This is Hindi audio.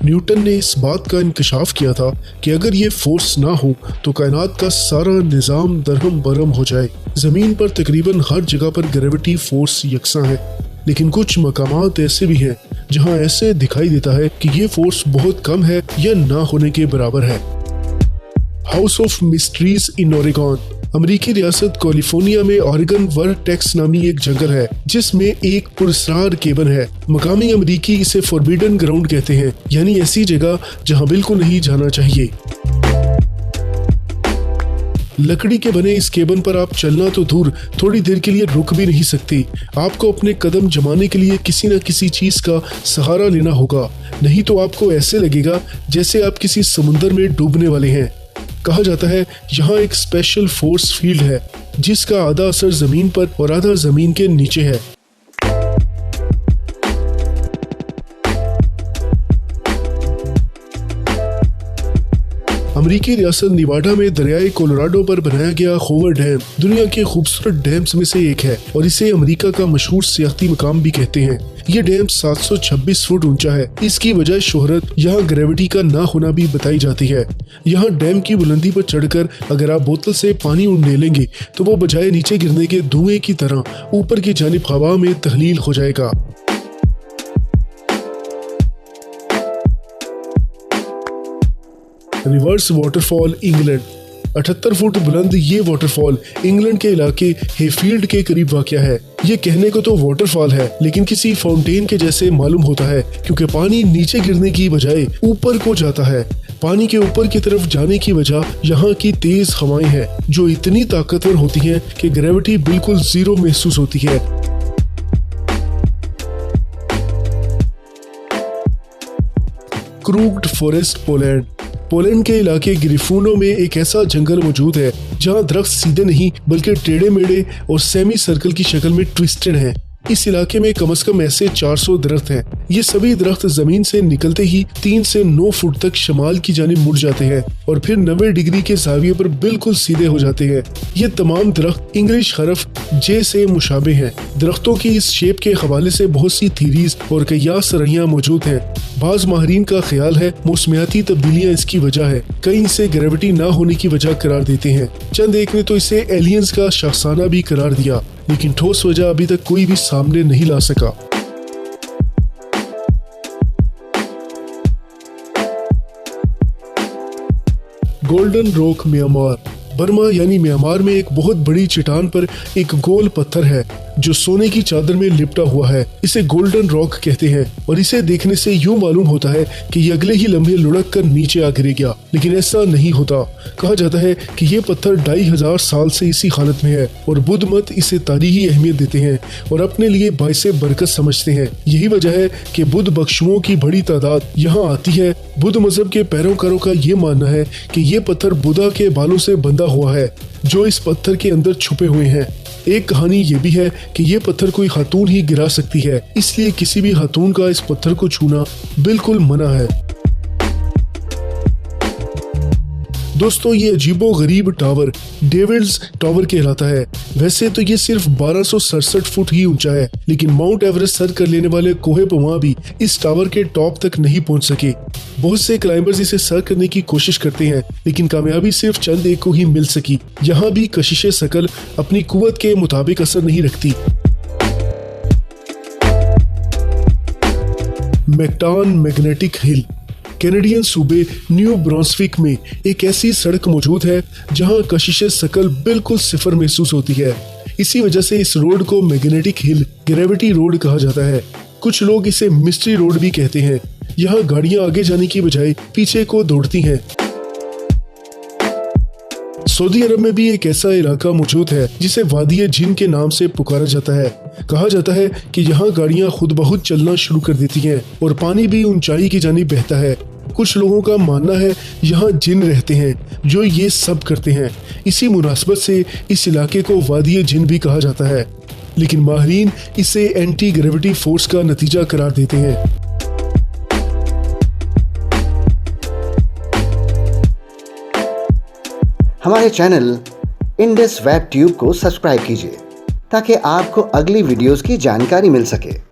न्यूटन ने इस बात का इंकशाफ किया था कि अगर ये फोर्स ना हो तो कायनात का सारा निज़ाम दरहम बरहम हो जाए। जमीन पर तकरीबन हर जगह पर ग्रेविटी फोर्स यकसा है, लेकिन कुछ मकामात ऐसे भी हैं जहां ऐसे दिखाई देता है कि ये फोर्स बहुत कम है या ना होने के बराबर है। House of mysteries in Oregon. अमेरिकी रियासत कैलिफोर्निया में ऑरेगन वर्टेक्स नामी एक जंगल है जिसमें एक पुरस्कार केबन है। मकामी अमेरिकी इसे फॉरबिडन ग्राउंड कहते हैं, यानी ऐसी जगह जहां बिल्कुल नहीं जाना चाहिए। लकड़ी के बने इस केबन पर आप चलना तो दूर, थोड़ी देर के लिए रुक भी नहीं सकती। आपको अपने कदम जमाने के लिए किसी न किसी चीज का सहारा लेना होगा, नहीं तो आपको ऐसे लगेगा जैसे आप किसी समुद्र में डूबने वाले हैं। कहा जाता है यहाँ एक स्पेशल फोर्स फील्ड है जिसका आधा असर जमीन पर और आधा जमीन के नीचे है। अमेरिकी रियासत निवाडा में दरियाए कोलोराडो पर बनाया गया होवर डैम दुनिया के खूबसूरत डैम्स में से एक है और इसे अमेरिका का मशहूर सियाहती मकाम भी कहते हैं। ये डैम 726 फुट ऊंचा है। इसकी वजह शोहरत यहाँ ग्रेविटी का ना होना भी बताई जाती है। यहाँ डैम की बुलंदी पर चढ़कर अगर आप बोतल से पानी उंडे लेंगे तो वो बजाय नीचे गिरने के धुएं की तरह ऊपर की जानिब हवा में तहलील हो जाएगा। Reverse waterfall England. 78 फुट बुलंद ये वाटरफॉल इंग्लैंड के इलाके हेफील्ड के करीब वाक़या है। ये कहने को तो वाटरफॉल है लेकिन किसी फाउंटेन के जैसे मालूम होता है क्योंकि पानी नीचे गिरने की बजाय ऊपर को जाता है। पानी के ऊपर की तरफ जाने की वजह यहाँ की तेज हवाएं हैं जो इतनी ताकतवर होती हैं कि ग्रेविटी बिल्कुल जीरो महसूस होती है। क्रूग्ड फॉरेस्ट पोलैंड। पोलैंड के इलाके ग्रिफूनो में एक ऐसा जंगल मौजूद है जहां दरख्त सीधे नहीं बल्कि टेढ़े मेढ़े और सेमी सर्कल की शक्ल में ट्विस्टेड हैं। इस इलाके में कम से कम ऐसे 400 दरख्त हैं। ये सभी दरख्त जमीन से निकलते ही 3 से 9 फुट तक शमाल की जानिब मुड़ जाते हैं और फिर 90 डिग्री के ज़ाविये पर बिल्कुल सीधे हो जाते हैं। ये तमाम दरख्त इंग्लिश हरफ जे से मुशाबे हैं। दरख्तों की इस शेप के हवाले से बहुत सी थीरीज और कयास रहियां मौजूद हैं। बाज माहरीन का ख्याल है मौसमियाती तब्दीलियां इसकी वजह है। कई इसे ग्रेविटी ना होने की वजह करार देते हैं। चंद एक ने तो इसे एलियंस का शाखसाना भी करार दिया, लेकिन ठोस वजह अभी तक कोई भी सामने नहीं ला सका। Golden rock Myanmar. बर्मा यानी म्यांमार में एक बहुत बड़ी चट्टान पर एक गोल पत्थर है जो सोने की चादर में लिपटा हुआ है। इसे गोल्डन रॉक कहते हैं और इसे देखने से यूं मालूम होता है कि ये अगले ही लम्हे लुढ़क कर नीचे आ गिरेगा, लेकिन ऐसा नहीं होता। कहा जाता है कि ये पत्थर 2500 साल से इसी हालत में है और बुद्ध मत इसे तारीखी अहमियत देते हैं और अपने लिए बाइसे बरकत समझते हैं। यही वजह है कि बुद्ध बख्शुओं की बड़ी तादाद यहाँ आती है। बुद्ध मजहब के पैरोकारों का ये मानना है कि ये पत्थर बुद्धा के बालों से बंधा हुआ है जो इस पत्थर के अंदर छुपे हुए हैं। एक कहानी ये भी है कि ये पत्थर कोई खातून ही गिरा सकती है, इसलिए किसी भी खातून का इस पत्थर को छूना बिल्कुल मना है। दोस्तों, ये अजीबो गरीब टावर डेविल्स टावर कहलाता है। वैसे तो ये सिर्फ 1267 फुट ही ऊंचा है, लेकिन माउंट एवरेस्ट सर कर लेने वाले कोहे पमा भी इस टावर के टॉप तक नहीं पहुंच सके। बहुत से क्लाइंबर्स इसे सर करने की कोशिश करते हैं, लेकिन कामयाबी सिर्फ चंद एक को ही मिल सकी। यहाँ भी कशिशे शकल अपनी कुव्वत के मुताबिक असर नहीं रखती। मैकटान मैग्नेटिक हिल। कैनेडियन सूबे न्यू ब्रांसविक में एक ऐसी सड़क मौजूद है जहां कशिशे शकल बिल्कुल सिफर महसूस होती है। इसी वजह से इस रोड को मैग्नेटिक हिल ग्रेविटी रोड कहा जाता है। कुछ लोग इसे मिस्ट्री रोड भी कहते हैं। यहाँ गाड़ियां आगे जाने की बजाय पीछे को दौड़ती हैं। सऊदी अरब में भी एक ऐसा इलाका मौजूद है जिसे वादी जिन के नाम से पुकारा जाता है। कहा जाता है कि यहाँ गाड़ियाँ खुद ब खुद चलना शुरू कर देती हैं और पानी भी ऊंचाई की जानिब बहता है। कुछ लोगों का मानना है यहाँ जिन रहते हैं जो ये सब करते हैं। इसी मुनासबत से इस इलाके को वादी जिन भी कहा जाता है, लेकिन माहिरीन इसे एंटी ग्रेविटी फोर्स का नतीजा करार देते हैं। हमारे चैनल इंडस वेब ट्यूब को सब्सक्राइब कीजिए ताकि आपको अगली वीडियोस की जानकारी मिल सके।